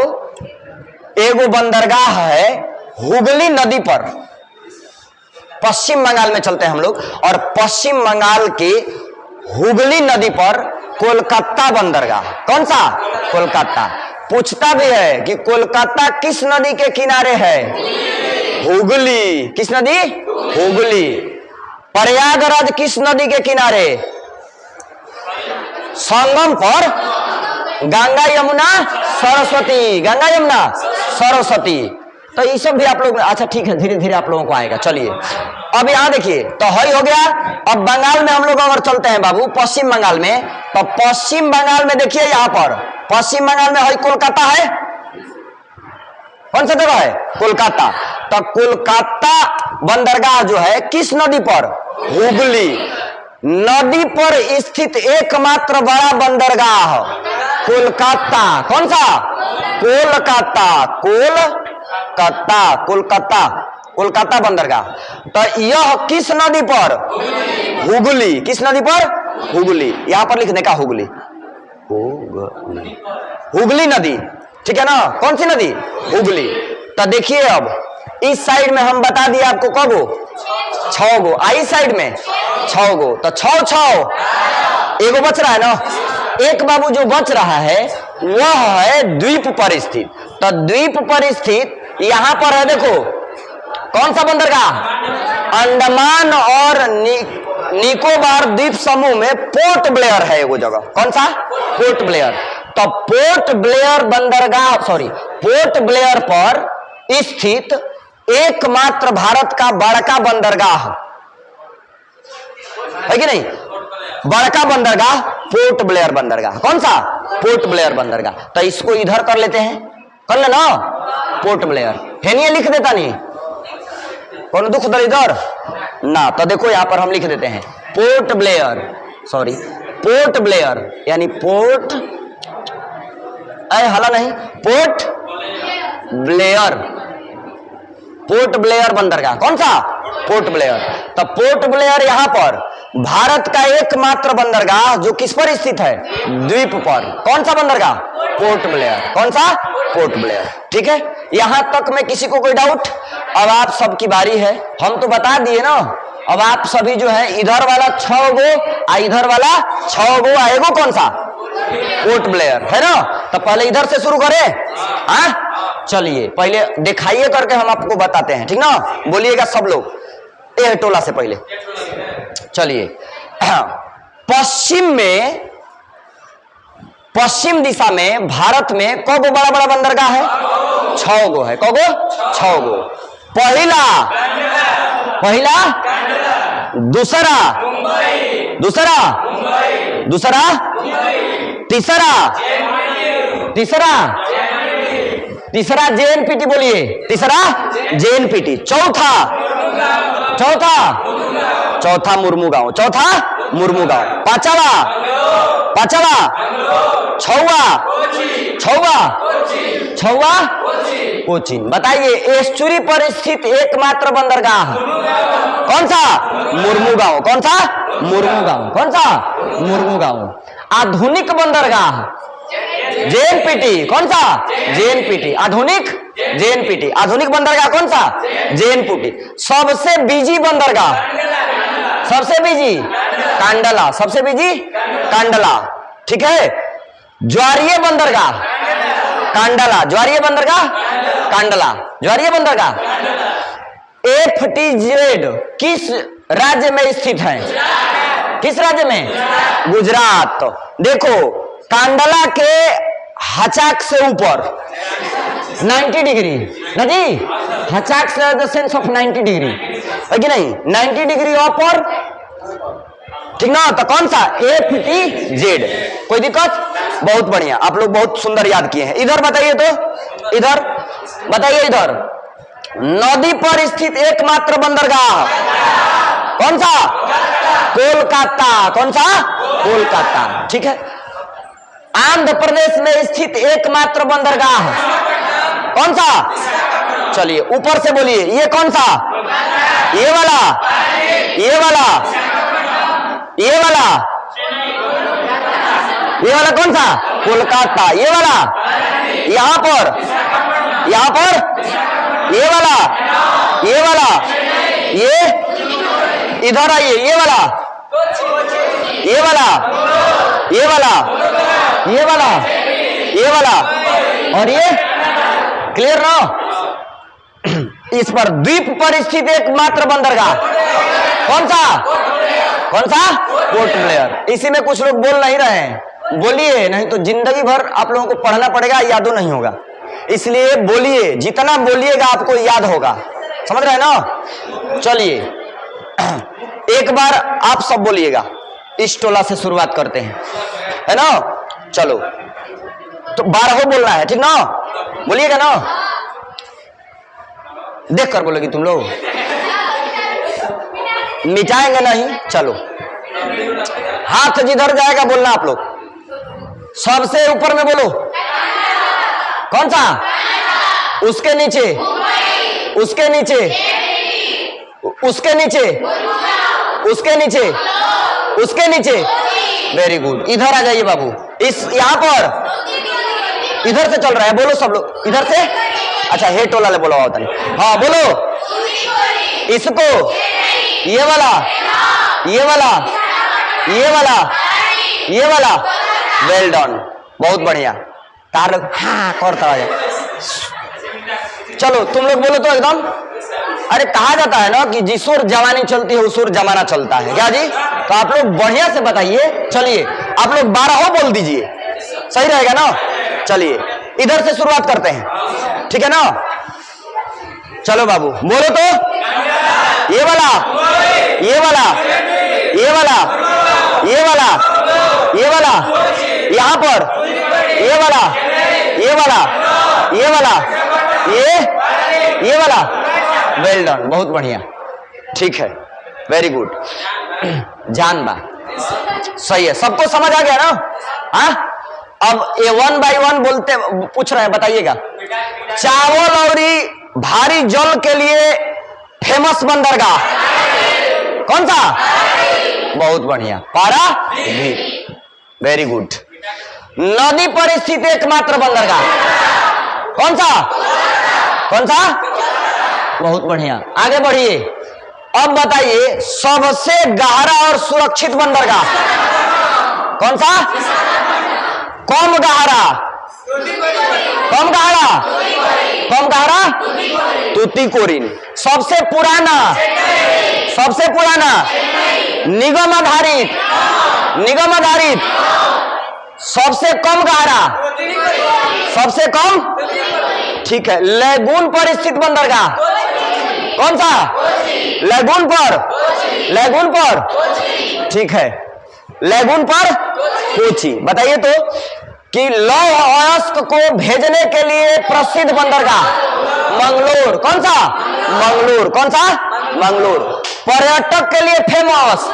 एगो बंदरगाह है हुगली नदी पर, पश्चिम बंगाल में चलते हैं हम लोग, और पश्चिम बंगाल के हुगली नदी पर कोलकाता बंदरगाह। कौन सा? कोलकाता। पूछता भी है कि कोलकाता किस नदी के किनारे है? हुगली। किस नदी? हुगली। प्रयागराज किस नदी के किनारे? संगम पर गंगा यमुना सरस्वती। गंगा यमुना सरस्वती। तो ये सब भी आप लोग, अच्छा ठीक है, धीरे धीरे आप लोगों को आएगा। चलिए अब यहां देखिए, तो हई हो गया। अब बंगाल में हम लोग अगर चलते हैं बाबू, पश्चिम बंगाल में, तो पश्चिम बंगाल में देखिए, यहां पर पश्चिम बंगाल में हई कोलकाता है। कौन सा जगह है? कोलकाता। तो कोलकाता बंदरगाह जो है किस नदी पर? हुगली नदी पर स्थित एकमात्र बड़ा बंदरगाह कोलकाता। कौन सा? कोलकाता। कोलकाता कोलकाता बंदरगाह। तो यह किस नदी पर? हुगली। किस नदी पर? हुगली। यहां पर लिखने का हुगली, हुगली नदी, ठीक है ना? कौन सी नदी? हुगली। तो देखिए, अब इस साइड में हम बता दिए आपको कगो 6 गो, आई साइड में 6 गो। तो 6 एगो बच रहा है ना। एक बाबू जो बच रहा है वह है द्वीप पर स्थित। तो द्वीप पर स्थित यहां पर है, देखो कौन सा बंदरगाह? अंडमान और निकोबार द्वीप समूह में पोर्ट ब्लेयर है एगो जगह। कौन सा? Port Blair. तो पोर्ट ब्लेयर बंदरगाह, सॉरी, पोर्ट ब्लेयर पर स्थित एकमात्र भारत का बड़का बंदरगाह है कि नहीं? बड़का बंदरगाह पोर्ट ब्लेयर बंदरगाह। कौन सा? पोर्ट ब्लेयर बंदरगाह। तो इसको इधर कर लेते हैं, कर लेना, पोर्ट ब्लेयर। हेनिए लिख देता नहीं, कौन दुख दर इधर ना। तो देखो यहां पर हम लिख देते हैं port Blair, sorry port Blair, यानी पोर्ट, हला नहीं, पोर्ट ब्लेयर, पोर्ट ब्लेयर बंदरगाह। कौन सा? Port Blair. तो पोर्ट ब्लेयर यहां पर भारत का एकमात्र बंदरगाह जो किस पर स्थित है? द्वीप पर। कौन सा बंदरगाह? Port Blair. कौन सा? Port Blair. ठीक है, यहां तक में किसी को कोई डाउट? अब आप सबकी बारी है, हम तो बता दिए ना। अब आप सभी जो है, इधर वाला 6 गो, इधर वाला 6 गो आएगो। कौन सा? पोर्ट ब्लेयर है ना। तो पहले इधर से शुरू करें। हाँ चलिए, पहले दिखाइए करके हम आपको बताते हैं, ठीक ना? बोलिएगा सब लोग, ए टोला से पहले। चलिए, पश्चिम में, पश्चिम दिशा में भारत में कौ गो बड़ा बड़ा बंदरगाह है? 6 गो है। कौ गो? 6 गो। पहला, दूसरा, तीसरा JNPT। बोलिए, तीसरा JNPT। चौथा मुर्मू गांव। पांचवा छवा कोचीन। बताइए, एस्चुरी पर स्थित एकमात्र बंदरगाह कौन सा? मुर्मू गांव। कौन सा? मुर्मू गांव। कौन सा? मुर्मू गांव। आधुनिक बंदरगाह JNPT। कौन सा? JNPT। आधुनिक JNPT। आधुनिक बंदरगाह कौन सा? JNPT। सबसे बिजी बंदरगाह, सबसे बिजी कांडला। सबसे बिजी कांडला, ठीक है। ज्वारीय बंदरगाह कांडला, ज्वारीय बंदरगाह कांडला, ज्वारीय बंदरगाह FTZ किस राज्य में स्थित है? किस राज्य में? गुजरात। देखो कांडला के हचाक से ऊपर 90 डिग्री ना जी, हचाक से द सेंस ऑफ 90 डिग्री है कि नहीं, 90 डिग्री ऊपर, ठीक ना। तो कौन सा? FTZ। कोई दिक्कत? बहुत बढ़िया, आप लोग बहुत सुंदर याद किए हैं। इधर बताइए तो, इधर बताइए, इधर नदी पर स्थित एकमात्र बंदरगाह कौन सा? कोलकाता। कौन सा? कोलकाता। ठीक है। आंध्र प्रदेश में स्थित एकमात्र बंदरगाह कौन सा? चलिए ऊपर से बोलिए, ये कौन सा? ये वाला, ये वाला, ये वाला, ये वाला कौन सा? कोलकाता। ये वाला यहां पर, यहां पर, ये वाला, ये वाला, ये इधर आइए, ये वाला, ये वाला, ये वाला, ये वाला, ये वाला, और ये क्लियर ना। इस पर द्वीप पर स्थित एकमात्र बंदरगाह कौन सा? कौन सा? Port Blair. इसी में कुछ लोग बोल नहीं रहे हैं, बोलिए, नहीं तो जिंदगी भर आप लोगों को पढ़ना पड़ेगा, यादो नहीं होगा। इसलिए बोलिए, जितना बोलिएगा आपको याद होगा, समझ रहे हैं ना। चलिए एक बार आप सब बोलिएगा, इस टोला से शुरुआत करते हैं, है ना। चलो तो 12 बोलना है, ठीक ना, बोलिएगा ना, देख कर बोलोगी तुम लोग, मिटाएंगे नहीं। चलो हाथ जिधर जाएगा बोलना आप लोग, सबसे ऊपर में बोलो कौन सा? उसके नीचे, उसके नीचे, उसके नीचे, उसके नीचे, उसके नीचे। Very good. इधर आ जाइए बाबू, इस यहां पर, इधर से चल रहा है, बोलो सब लोग इधर से। अच्छा हे टोला ले बोलो, होता नहीं। हाँ बोलो, इसको, ये वाला, ये वाला, ये वाला, ये वाला। वेल डन, बहुत बढ़िया। तार लोग हाँ करता है। चलो तुम लोग बोलो तो एकदम। अरे कहा जाता है ना कि जिस ओर जवानी चलती है उस ओर जमाना चलता है, क्या जी? तो आप लोग बढ़िया से बताइए। चलिए आप लोग 12 बोल दीजिए, सही रहेगा ना। चलिए इधर से शुरुआत करते हैं, ठीक है ना। चलो बाबू बोलो तो, ये वाला, ये वाला, ये वाला, ये वाला, ये वाला, यहां पर, ये वाला, ये वाला, ये वाला, ये वाला। वेल डन, बहुत बढ़िया, ठीक है, वेरी गुड। जान बा, सही है, सबको समझ आ गया ना। हाँ अब ये 1 बाय 1 बोलते पूछ रहे हैं, बताइएगा। चावल और भारी जल के लिए फेमस बंदरगाह कौन सा? बहुत बढ़िया, पारादीप। Very good. नदी पर स्थित एकमात्र बंदरगाह कौन सा? कौन सा? बहुत बढ़िया, आगे बढ़िए। अब बताइए सबसे गहरा और सुरक्षित बंदरगाह कौन सा? कम गहरा, कम गहरा, कम गहरा, तूतीकोरिन। सबसे पुराना, सबसे पुराना, निगम आधारित, निगम आधारित। सबसे कम गहरा, सबसे कम, ठीक है। लैगून पर स्थित बंदरगाह कौन सा? लैगून पर, लैगून पर, ठीक है, लैगून पर कोची। बताइए तो कि लौह अयस्क को भेजने के लिए प्रसिद्ध बंदरगाह मंगलोर कौन सा? मंगलोर कौन सा? मंगलोर। पर्यटक के लिए फेमस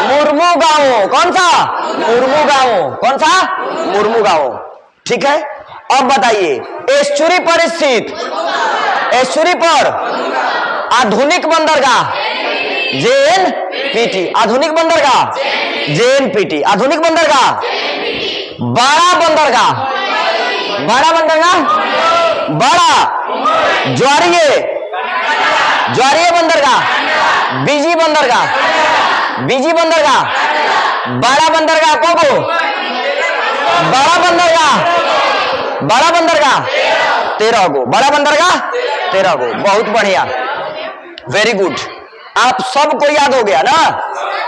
मुर्मुगांव कौन सा? मुर्मुगांव कौन सा? मुर्मुगांव, ठीक है। अब बताइए एस्चुरी पर स्थित, एस्चुरी पर आधुनिक बंदरगाह JNPT, आधुनिक बंदरगाह JNPT, आधुनिक बंदरगाह। बड़ा बंदरगाह, बड़ा बंदरगाह, बड़ा ज्वारीय, ज्वारीय बंदरगाह, बीजी बंदरगाह, बीजी बंदरगाह। बड़ा बंदरगाह को बड़ा बंदरगाह, बड़ा बंदरगाह 13 गो, बड़ा बंदरगाह 13 गो, बहुत बढ़िया। वेरी गुड, आप सबको याद हो गया ना,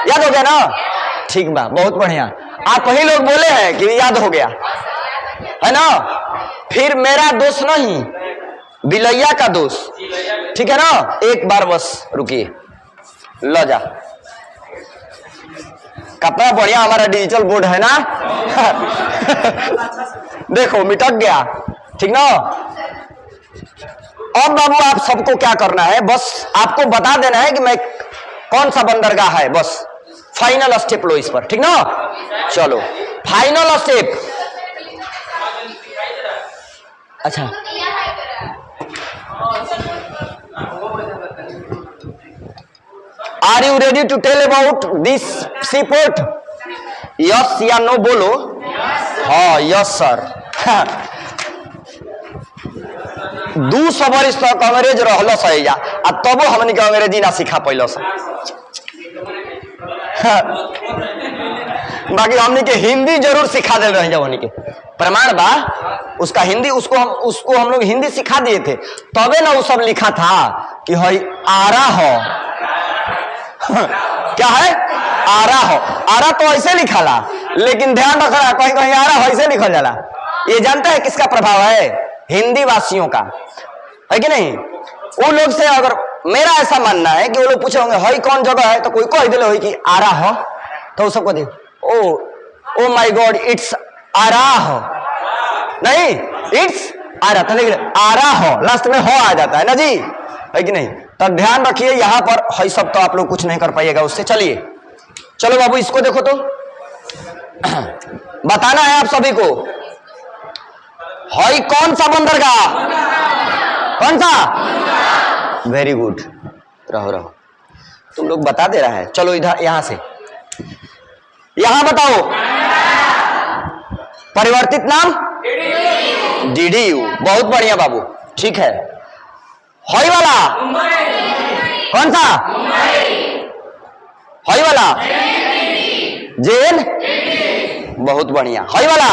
याद हो गया ना, ठीक बा, बहुत बढ़िया। आप ही लोग बोले हैं कि याद हो गया है ना, फिर मेरा दोष नहीं, बिलैया का दोष, ठीक है ना। एक बार बस रुकिए, लो जा, कितना बढ़िया हमारा डिजिटल बोर्ड है ना देखो मिटक गया, ठीक ना। अब बाबू आप सबको क्या करना है, बस आपको बता देना है कि मैं कौन सा बंदरगाह है, बस फाइनल स्टेप लो इस पर, ठीक ना। चलो फाइनल स्टेप, अच्छा are you ready to tell about this sea port? Yes या नो बोलो। हाँ यस सर 200 वर्ष तक अंग्रेज रहल सही तबो हमनी के अंग्रेजी ना सिखा पैल बाकी हमनी के हिंदी जरूर सिखा दे रहे हमनी के, प्रमाण बा उसका हिंदी, उसको हम लोग हिंदी सिखा दिए थे, तबे ना वो सब लिखा था कि हई आरा हो क्या है, आरा हो, आरा तो ऐसे लिखा ला, लेकिन ध्यान रखना कहीं कहीं आरा हो ऐसे लिखा जाला। ये जानता है किसका प्रभाव है? हिंदी वासियों का, है कि नहीं। वो लोग से अगर मेरा ऐसा मानना है कि वो लोग पूछे होंगे हई कौन जगह है, तो कोई कह दिले हो कि आरा हो, तो सबको दे ओ माय गॉड इट्स आरा हो, नहीं इट्स आरा, तो लेकिन आरा हो लास्ट में हो आ जाता है ना जी, है कि नहीं। तब ध्यान रखिए यहां पर हई सब तो आप लोग कुछ नहीं कर पाइएगा उससे। चलिए चलो बाबू इसको देखो तो बताना है आप सभी को, हई कौन सा बंदरगाह, कौन सा? वेरी गुड, रहो रहो, तुम लोग बता दे रहा है। चलो इधर यहां से, यहां बताओ परिवर्तित नाम DDU, बहुत बढ़िया बाबू, ठीक है। हई वाला कौन सा? हई वाला जेल, बहुत बढ़िया। हई वाला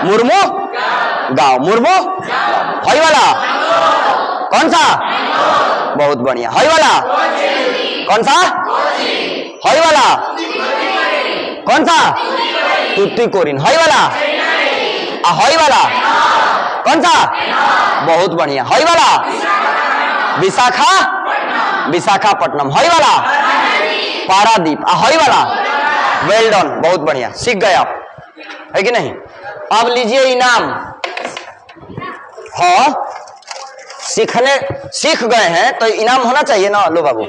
मुर्मू गांव, मुर्मू। हई वाला कौन सा? बहुत बढ़िया। हई वाला कौन सा? हई वाला कौन सा? तुतिकोरिन। हई वाला हई वाला कौन सा? बहुत बढ़िया। हई वाला विशाखापट्टनम। हई वाला पारादीप। हई वाला वेल डन, बहुत बढ़िया, सीख गए आप, है कि नहीं। अब लीजिए इनाम। हाँ सीख गए हैं तो इनाम होना चाहिए ना। लो बाबू